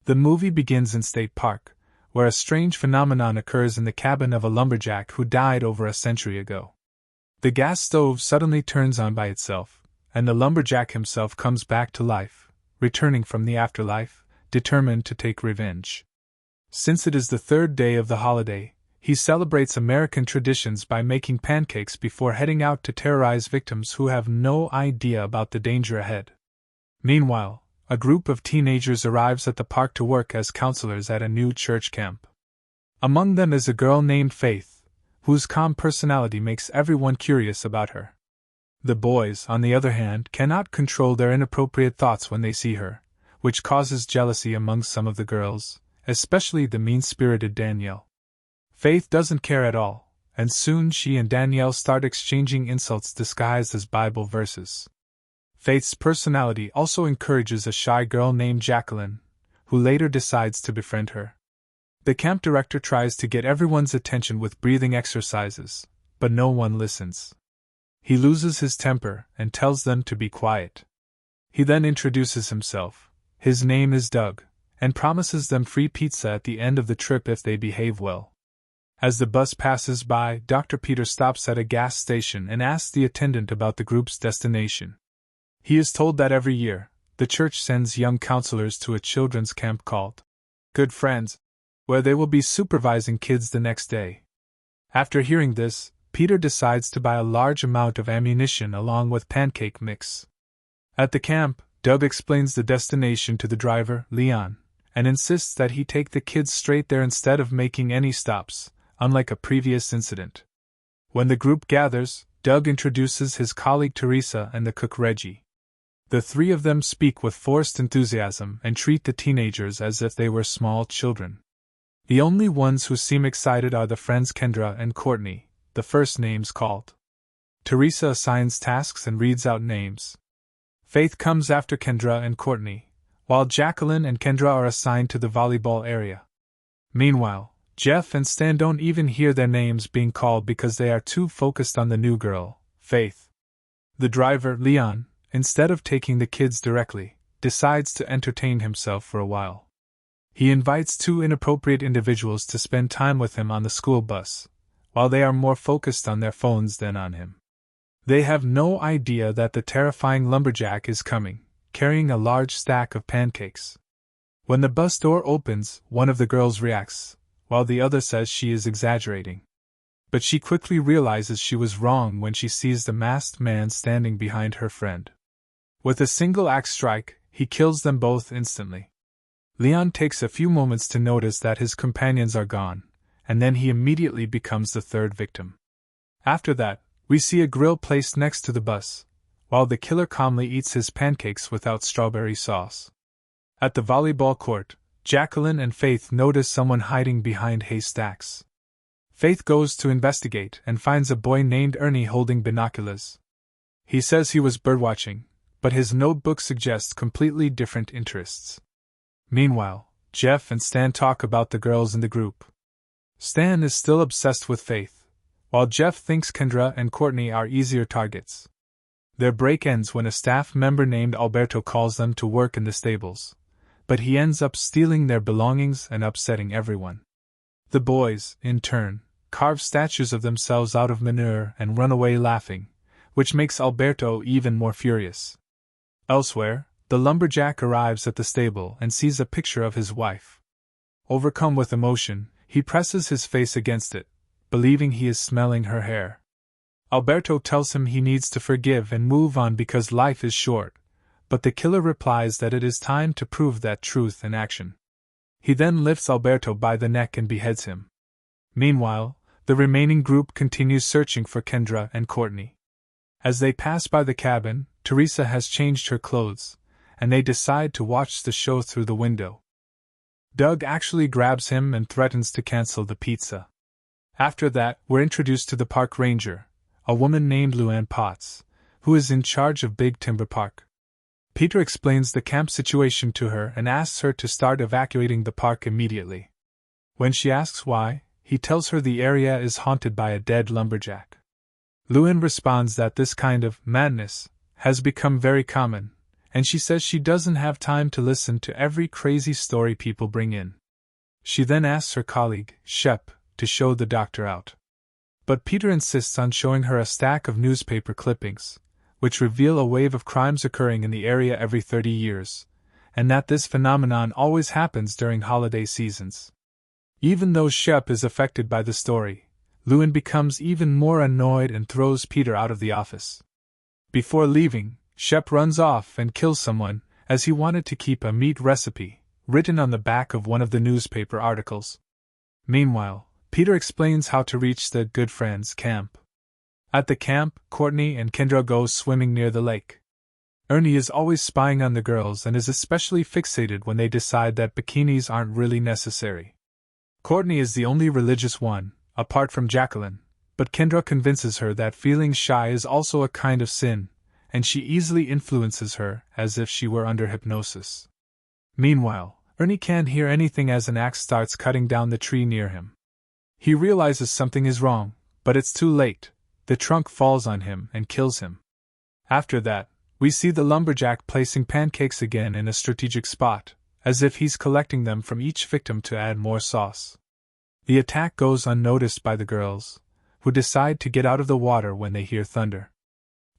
The movie begins in State Park, where a strange phenomenon occurs in the cabin of a lumberjack who died over a century ago. The gas stove suddenly turns on by itself, and the lumberjack himself comes back to life, returning from the afterlife, determined to take revenge. Since it is the third day of the holiday, he celebrates American traditions by making pancakes before heading out to terrorize victims who have no idea about the danger ahead. Meanwhile, a group of teenagers arrives at the park to work as counselors at a new church camp. Among them is a girl named Faith, whose calm personality makes everyone curious about her. The boys, on the other hand, cannot control their inappropriate thoughts when they see her, which causes jealousy among some of the girls, especially the mean-spirited Danielle. Faith doesn't care at all, and soon she and Danielle start exchanging insults disguised as Bible verses. Faith's personality also encourages a shy girl named Jacqueline, who later decides to befriend her. The camp director tries to get everyone's attention with breathing exercises, but no one listens. He loses his temper and tells them to be quiet. He then introduces himself. His name is Doug, and promises them free pizza at the end of the trip if they behave well. As the bus passes by, Dr. Peter stops at a gas station and asks the attendant about the group's destination. He is told that every year, the church sends young counselors to a children's camp called Good Friends, where they will be supervising kids the next day. After hearing this, Peter decides to buy a large amount of ammunition along with pancake mix. At the camp, Doug explains the destination to the driver, Leon, and insists that he take the kids straight there instead of making any stops, unlike a previous incident. When the group gathers, Doug introduces his colleague Teresa and the cook Reggie. The three of them speak with forced enthusiasm and treat the teenagers as if they were small children. The only ones who seem excited are the friends Kendra and Courtney, the first names called. Teresa assigns tasks and reads out names. Faith comes after Kendra and Courtney, while Jacqueline and Kendra are assigned to the volleyball area. Meanwhile, Jeff and Stan don't even hear their names being called because they are too focused on the new girl, Faith. The driver, Leon, instead of taking the kids directly, decides to entertain himself for a while. He invites two inappropriate individuals to spend time with him on the school bus, while they are more focused on their phones than on him. They have no idea that the terrifying lumberjack is coming, carrying a large stack of pancakes. When the bus door opens, one of the girls reacts, while the other says she is exaggerating. But she quickly realizes she was wrong when she sees the masked man standing behind her friend. With a single axe strike, he kills them both instantly. Leon takes a few moments to notice that his companions are gone, and then he immediately becomes the third victim. After that, we see a grill placed next to the bus, while the killer calmly eats his pancakes without strawberry sauce. At the volleyball court, Jacqueline and Faith notice someone hiding behind haystacks. Faith goes to investigate and finds a boy named Ernie holding binoculars. He says he was birdwatching, but his notebook suggests completely different interests. Meanwhile, Jeff and Stan talk about the girls in the group. Stan is still obsessed with Faith, while Jeff thinks Kendra and Courtney are easier targets. Their break ends when a staff member named Alberto calls them to work in the stables, but he ends up stealing their belongings and upsetting everyone. The boys, in turn, carve statues of themselves out of manure and run away laughing, which makes Alberto even more furious. Elsewhere, the lumberjack arrives at the stable and sees a picture of his wife. Overcome with emotion, he presses his face against it, believing he is smelling her hair. Alberto tells him he needs to forgive and move on because life is short, but the killer replies that it is time to prove that truth in action. He then lifts Alberto by the neck and beheads him. Meanwhile, the remaining group continues searching for Kendra and Courtney. As they pass by the cabin, Teresa has changed her clothes, and they decide to watch the show through the window. Doug actually grabs him and threatens to cancel the pizza. After that, we're introduced to the park ranger, a woman named Luann Potts, who is in charge of Big Timber Park. Peter explains the camp situation to her and asks her to start evacuating the park immediately. When she asks why, he tells her the area is haunted by a dead lumberjack. Luann responds that this kind of madness has become very common, and she says she doesn't have time to listen to every crazy story people bring in. She then asks her colleague, Shep, to show the doctor out. But Peter insists on showing her a stack of newspaper clippings, which reveal a wave of crimes occurring in the area every 30 years, and that this phenomenon always happens during holiday seasons. Even though Shep is affected by the story, Lewin becomes even more annoyed and throws Peter out of the office. Before leaving, Shep runs off and kills someone, as he wanted to keep a meat recipe written on the back of one of the newspaper articles. Meanwhile, Peter explains how to reach the Good Friends camp. At the camp, Courtney and Kendra go swimming near the lake. Ernie is always spying on the girls and is especially fixated when they decide that bikinis aren't really necessary. Courtney is the only religious one, apart from Jacqueline, but Kendra convinces her that feeling shy is also a kind of sin, and she easily influences her as if she were under hypnosis. Meanwhile, Ernie can't hear anything as an axe starts cutting down the tree near him. He realizes something is wrong, but it's too late. The trunk falls on him and kills him. After that, we see the lumberjack placing pancakes again in a strategic spot, as if he's collecting them from each victim to add more sauce. The attack goes unnoticed by the girls, who decide to get out of the water when they hear thunder.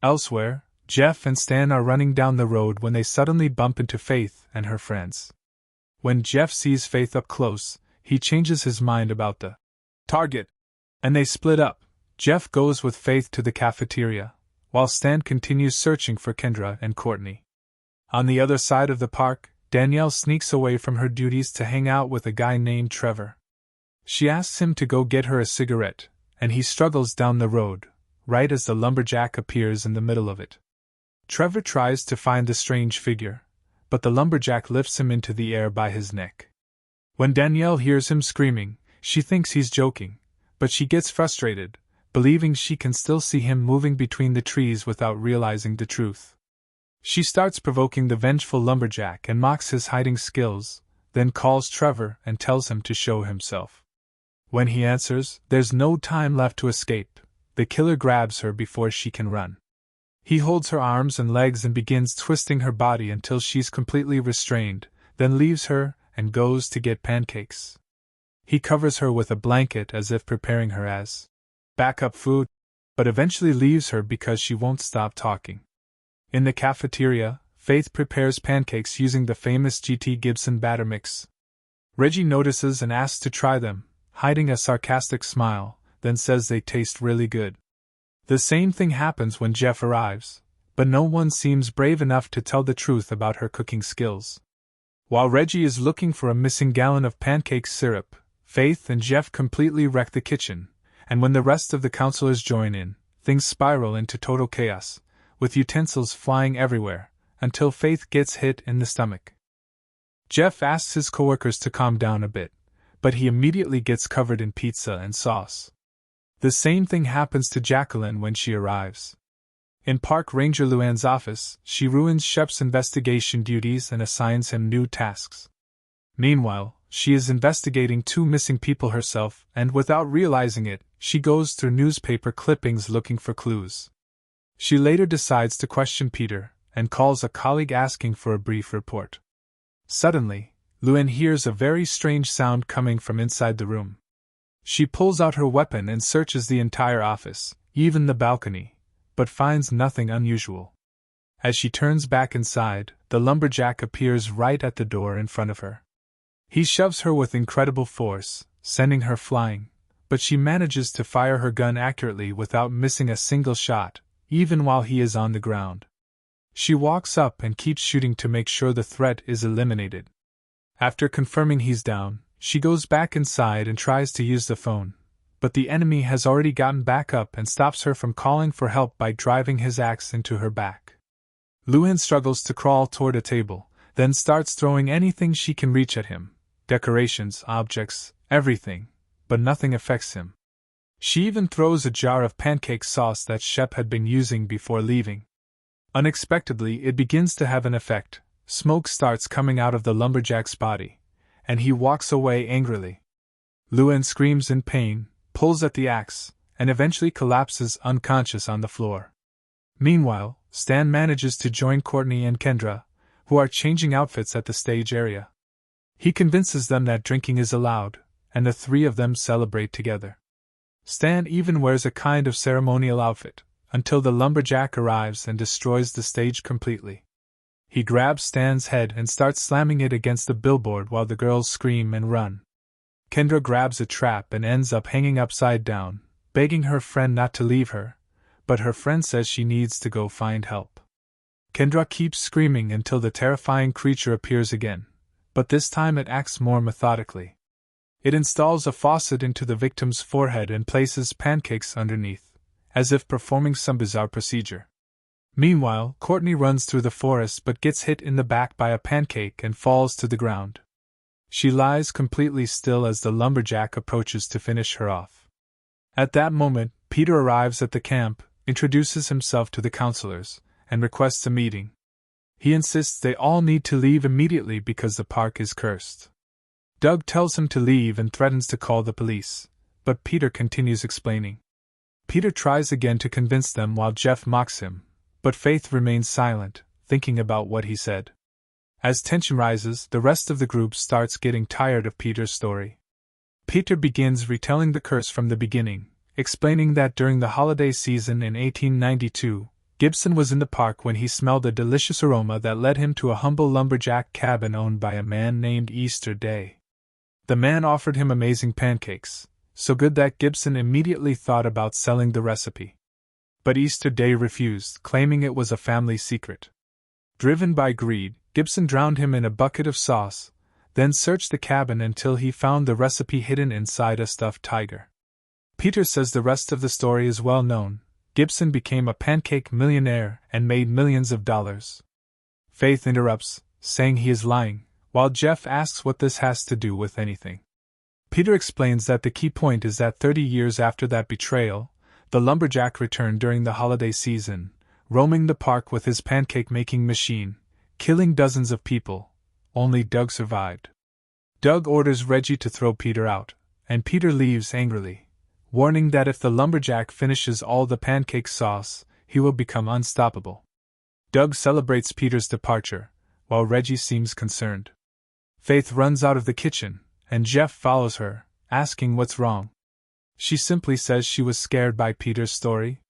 Elsewhere, Jeff and Stan are running down the road when they suddenly bump into Faith and her friends. When Jeff sees Faith up close, he changes his mind about the target, and they split up. Jeff goes with Faith to the cafeteria, while Stan continues searching for Kendra and Courtney. On the other side of the park, Danielle sneaks away from her duties to hang out with a guy named Trevor. She asks him to go get her a cigarette, and he struggles down the road, right as the lumberjack appears in the middle of it. Trevor tries to find the strange figure, but the lumberjack lifts him into the air by his neck. When Danielle hears him screaming, she thinks he's joking, but she gets frustrated, believing she can still see him moving between the trees without realizing the truth. She starts provoking the vengeful lumberjack and mocks his hiding skills, then calls Trevor and tells him to show himself. When he answers, there's no time left to escape. The killer grabs her before she can run. He holds her arms and legs and begins twisting her body until she's completely restrained, then leaves her and goes to get pancakes. He covers her with a blanket as if preparing her as backup food, but eventually leaves her because she won't stop talking. In the cafeteria, Faith prepares pancakes using the famous GT Gibson batter mix. Reggie notices and asks to try them, hiding a sarcastic smile, then says they taste really good. The same thing happens when Jeff arrives, but no one seems brave enough to tell the truth about her cooking skills. While Reggie is looking for a missing gallon of pancake syrup, Faith and Jeff completely wreck the kitchen, and when the rest of the counselors join in, things spiral into total chaos, with utensils flying everywhere, until Faith gets hit in the stomach. Jeff asks his coworkers to calm down a bit, but he immediately gets covered in pizza and sauce. The same thing happens to Jacqueline when she arrives. In Park Ranger Luann's office, she ruins Shep's investigation duties and assigns him new tasks. Meanwhile, she is investigating 2 missing people herself, and without realizing it, she goes through newspaper clippings looking for clues. She later decides to question Peter, and calls a colleague asking for a brief report. Suddenly, Luann hears a very strange sound coming from inside the room. She pulls out her weapon and searches the entire office, even the balcony, but finds nothing unusual. As she turns back inside, the lumberjack appears right at the door in front of her. He shoves her with incredible force, sending her flying, but she manages to fire her gun accurately without missing a single shot, even while he is on the ground. She walks up and keeps shooting to make sure the threat is eliminated. After confirming he's down, she goes back inside and tries to use the phone, but the enemy has already gotten back up and stops her from calling for help by driving his axe into her back. Luann struggles to crawl toward a table, then starts throwing anything she can reach at him, decorations, objects, everything, but nothing affects him. She even throws a jar of pancake sauce that Shep had been using before leaving. Unexpectedly, it begins to have an effect. Smoke starts coming out of the lumberjack's body, and he walks away angrily. Luann screams in pain, pulls at the axe, and eventually collapses unconscious on the floor. Meanwhile, Stan manages to join Courtney and Kendra, who are changing outfits at the stage area. He convinces them that drinking is allowed, and the three of them celebrate together. Stan even wears a kind of ceremonial outfit, until the lumberjack arrives and destroys the stage completely. He grabs Stan's head and starts slamming it against the billboard while the girls scream and run. Kendra grabs a trap and ends up hanging upside down, begging her friend not to leave her, but her friend says she needs to go find help. Kendra keeps screaming until the terrifying creature appears again, but this time it acts more methodically. It installs a faucet into the victim's forehead and places pancakes underneath, as if performing some bizarre procedure. Meanwhile, Courtney runs through the forest but gets hit in the back by a pancake and falls to the ground. She lies completely still as the lumberjack approaches to finish her off. At that moment, Peter arrives at the camp, introduces himself to the counselors, and requests a meeting. He insists they all need to leave immediately because the park is cursed. Doug tells him to leave and threatens to call the police, but Peter continues explaining. Peter tries again to convince them while Jeff mocks him, but Faith remains silent, thinking about what he said. As tension rises, the rest of the group starts getting tired of Peter's story. Peter begins retelling the curse from the beginning, explaining that during the holiday season in 1892, Gibson was in the park when he smelled a delicious aroma that led him to a humble lumberjack cabin owned by a man named Easter Day. The man offered him amazing pancakes, so good that Gibson immediately thought about selling the recipe. But Easter Day refused, claiming it was a family secret. Driven by greed, Gibson drowned him in a bucket of sauce, then searched the cabin until he found the recipe hidden inside a stuffed tiger. Peter says the rest of the story is well known. Gibson became a pancake millionaire and made millions of dollars. Faith interrupts, saying he is lying, while Jeff asks what this has to do with anything. Peter explains that the key point is that 30 years after that betrayal, the lumberjack returned during the holiday season, roaming the park with his pancake-making machine, killing dozens of people. Only Doug survived. Doug orders Reggie to throw Peter out, and Peter leaves angrily, warning that if the lumberjack finishes all the pancake sauce, he will become unstoppable. Doug celebrates Peter's departure, while Reggie seems concerned. Faith runs out of the kitchen, and Jeff follows her, asking what's wrong. She simply says she was scared by Peter's story.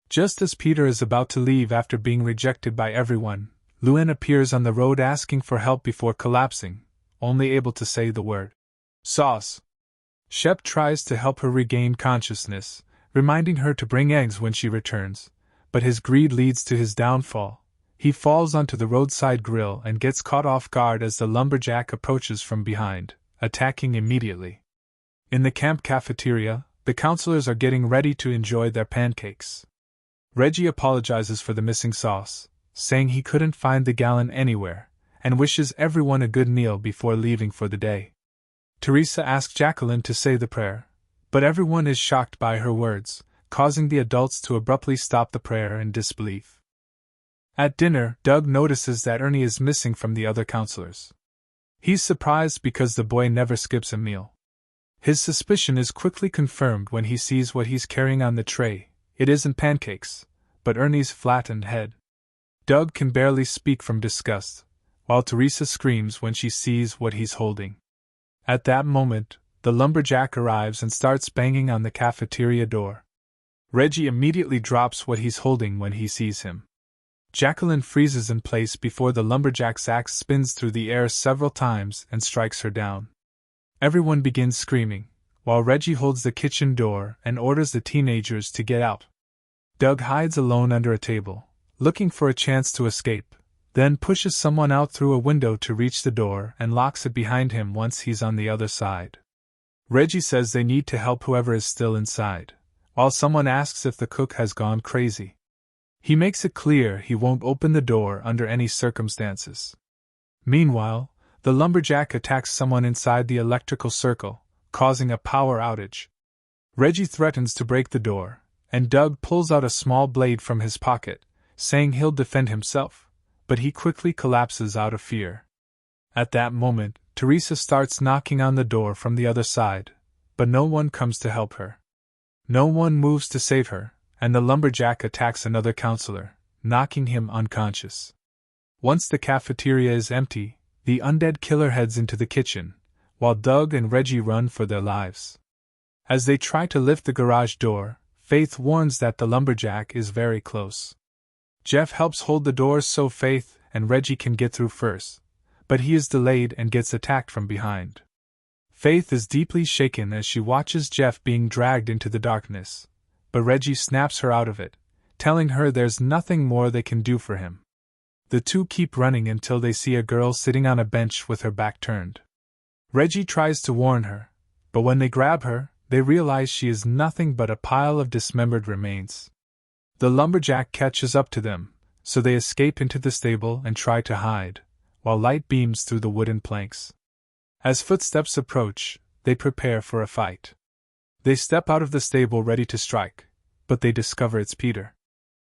Just as Peter is about to leave after being rejected by everyone, Lewin appears on the road asking for help before collapsing, only able to say the word sauce. Shep tries to help her regain consciousness, reminding her to bring eggs when she returns, but his greed leads to his downfall. He falls onto the roadside grill and gets caught off guard as the lumberjack approaches from behind, attacking immediately. In the camp cafeteria, the counselors are getting ready to enjoy their pancakes. Reggie apologizes for the missing sauce, saying he couldn't find the gallon anywhere, and wishes everyone a good meal before leaving for the day. Teresa asks Jacqueline to say the prayer, but everyone is shocked by her words, causing the adults to abruptly stop the prayer in disbelief. At dinner, Doug notices that Ernie is missing from the other counselors. He's surprised because the boy never skips a meal. His suspicion is quickly confirmed when he sees what he's carrying on the tray. It isn't pancakes, but Ernie's flattened head. Doug can barely speak from disgust, while Teresa screams when she sees what he's holding. At that moment, the lumberjack arrives and starts banging on the cafeteria door. Reggie immediately drops what he's holding when he sees him. Jacqueline freezes in place before the lumberjack's axe spins through the air several times and strikes her down. Everyone begins screaming, while Reggie holds the kitchen door and orders the teenagers to get out. Doug hides alone under a table, looking for a chance to escape, then pushes someone out through a window to reach the door and locks it behind him once he's on the other side. Reggie says they need to help whoever is still inside, while someone asks if the cook has gone crazy. He makes it clear he won't open the door under any circumstances. Meanwhile, the lumberjack attacks someone inside the electrical circle, causing a power outage. Reggie threatens to break the door, and Doug pulls out a small blade from his pocket, saying he'll defend himself, but he quickly collapses out of fear. At that moment, Teresa starts knocking on the door from the other side, but no one comes to help her. No one moves to save her, and the lumberjack attacks another counselor, knocking him unconscious. Once the cafeteria is empty, the undead killer heads into the kitchen, while Doug and Reggie run for their lives. As they try to lift the garage door, Faith warns that the lumberjack is very close. Jeff helps hold the doors so Faith and Reggie can get through first, but he is delayed and gets attacked from behind. Faith is deeply shaken as she watches Jeff being dragged into the darkness, but Reggie snaps her out of it, telling her there's nothing more they can do for him. The two keep running until they see a girl sitting on a bench with her back turned. Reggie tries to warn her, but when they grab her, they realize she is nothing but a pile of dismembered remains. The lumberjack catches up to them, so they escape into the stable and try to hide, while light beams through the wooden planks. As footsteps approach, they prepare for a fight. They step out of the stable ready to strike, but they discover it's Peter.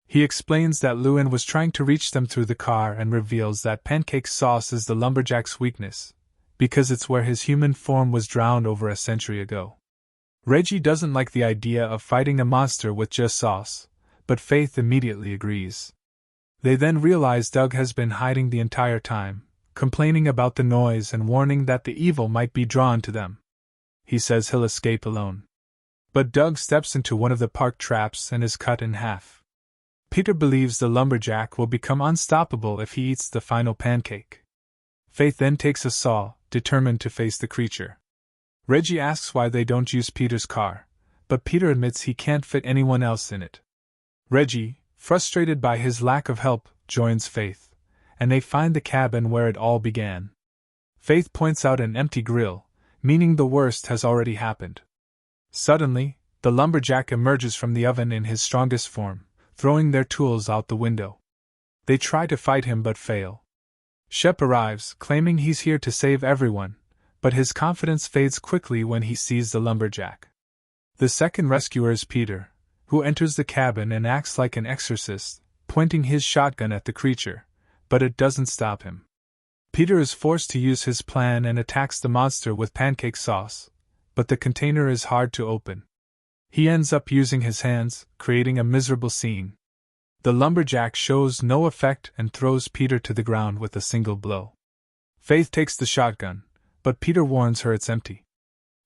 He explains that Lewin was trying to reach them through the car and reveals that pancake sauce is the lumberjack's weakness, because it's where his human form was drowned over a century ago. Reggie doesn't like the idea of fighting a monster with just sauce, but Faith immediately agrees. They then realize Doug has been hiding the entire time, complaining about the noise and warning that the evil might be drawn to them. He says he'll escape alone. But Doug steps into one of the park traps and is cut in half. Peter believes the lumberjack will become unstoppable if he eats the final pancake. Faith then takes a saw, determined to face the creature. Reggie asks why they don't use Peter's car, but Peter admits he can't fit anyone else in it. Reggie, frustrated by his lack of help, joins Faith, and they find the cabin where it all began. Faith points out an empty grill, meaning the worst has already happened. Suddenly, the lumberjack emerges from the oven in his strongest form, throwing their tools out the window. They try to fight him but fail. Shep arrives, claiming he's here to save everyone, but his confidence fades quickly when he sees the lumberjack. The second rescuer is Peter, who enters the cabin and acts like an exorcist, pointing his shotgun at the creature, but it doesn't stop him. Peter is forced to use his plan and attacks the monster with pancake sauce, but the container is hard to open. He ends up using his hands, creating a miserable scene. The lumberjack shows no effect and throws Peter to the ground with a single blow. Faith takes the shotgun, but Peter warns her it's empty.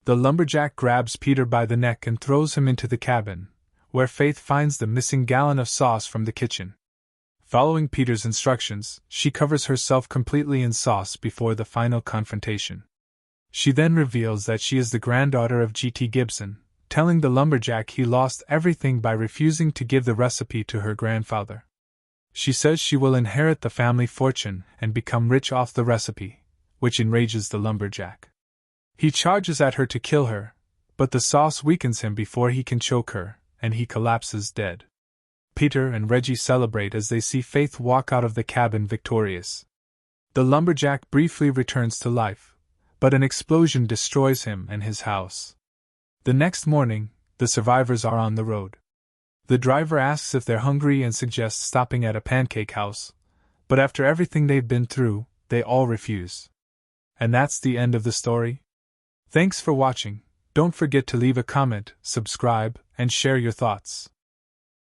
The lumberjack grabs Peter by the neck and throws him into the cabin, where Faith finds the missing gallon of sauce from the kitchen. Following Peter's instructions, she covers herself completely in sauce before the final confrontation. She then reveals that she is the granddaughter of G.T. Gibson, telling the lumberjack he lost everything by refusing to give the recipe to her grandfather. She says she will inherit the family fortune and become rich off the recipe, which enrages the lumberjack. He charges at her to kill her, but the sauce weakens him before he can choke her, and he collapses dead. Peter and Reggie celebrate as they see Faith walk out of the cabin victorious. The lumberjack briefly returns to life, but an explosion destroys him and his house. The next morning, the survivors are on the road. The driver asks if they're hungry and suggests stopping at a pancake house, but after everything they've been through, they all refuse. And that's the end of the story. Thanks for watching. Don't forget to leave a comment, subscribe, and share your thoughts.